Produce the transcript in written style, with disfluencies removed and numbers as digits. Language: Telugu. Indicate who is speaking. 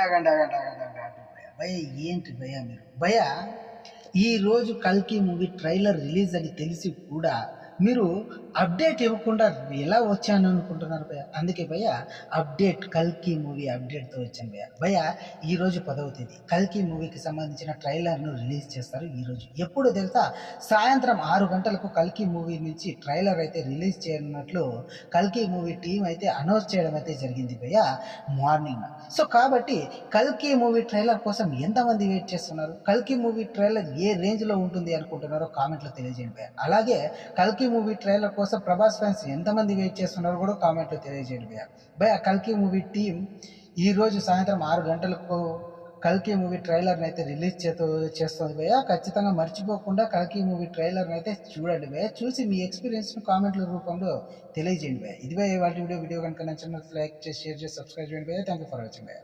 Speaker 1: ఆగండి ఆగండి ఆగండి ఆగండి ఆగండి భయ ఏంటి భయ మీరు భయ ఈరోజు కల్కి మూవీ ట్రైలర్ రిలీజ్ అని తెలిసి కూడా మీరు అప్డేట్ ఇవ్వకుండా ఎలా వచ్చాను అనుకుంటున్నారు భయ్య? అందుకే భయ్య అప్డేట్ కల్కి మూవీ అప్డేట్తో వచ్చాను భయ్య. భయ్య ఈరోజు 10వ తేదీ కల్కి మూవీకి సంబంధించిన ట్రైలర్ను రిలీజ్ చేస్తారు ఈరోజు. ఎప్పుడు తెలుసా? సాయంత్రం 6 గంటలకు కల్కి మూవీ నుంచి ట్రైలర్ అయితే రిలీజ్ చేయనున్నట్లు కల్కి మూవీ టీం అయితే అనౌన్స్ చేయడం అయితే జరిగింది భయ్య మార్నింగ్. సో కాబట్టి కల్కి మూవీ ట్రైలర్ కోసం ఎంతమంది వెయిట్ చేస్తున్నారు? కల్కి మూవీ ట్రైలర్ ఏ రేంజ్లో ఉంటుంది అనుకుంటున్నారో కామెంట్లో తెలియజేయండి భయ్య. అలాగే కల్కి మూవీ ట్రైలర్ కోసం ప్రభాస్ ఫ్యాన్స్ ఎంతమంది వెయిట్ చేస్తున్నారో కూడా కామెంట్లో తెలియజేయండి భయ్య. భయ్య కల్కి మూవీ టీం ఈరోజు సాయంత్రం 6 గంటలకు కల్కి మూవీ ట్రైలర్ని అయితే రిలీజ్ చేస్తుంది భయ్య. ఖచ్చితంగా మర్చిపోకుండా కల్కి మూవీ ట్రైలర్ని అయితే చూడండి భయ్య. చూసి మీ ఎక్స్పీరియన్స్ను కామెంట్ల రూపంలో తెలియజేయండి భయ్య. ఇది భయ్య ఇవాళ వీడియో కనుక నచ్చినట్లయితే లైక్ చేసి షేర్ చేసి సబ్స్క్రైబ్ చేయండి భయ్య. థ్యాంక్ యూ ఫర్ వాచింగ్ భయ్య.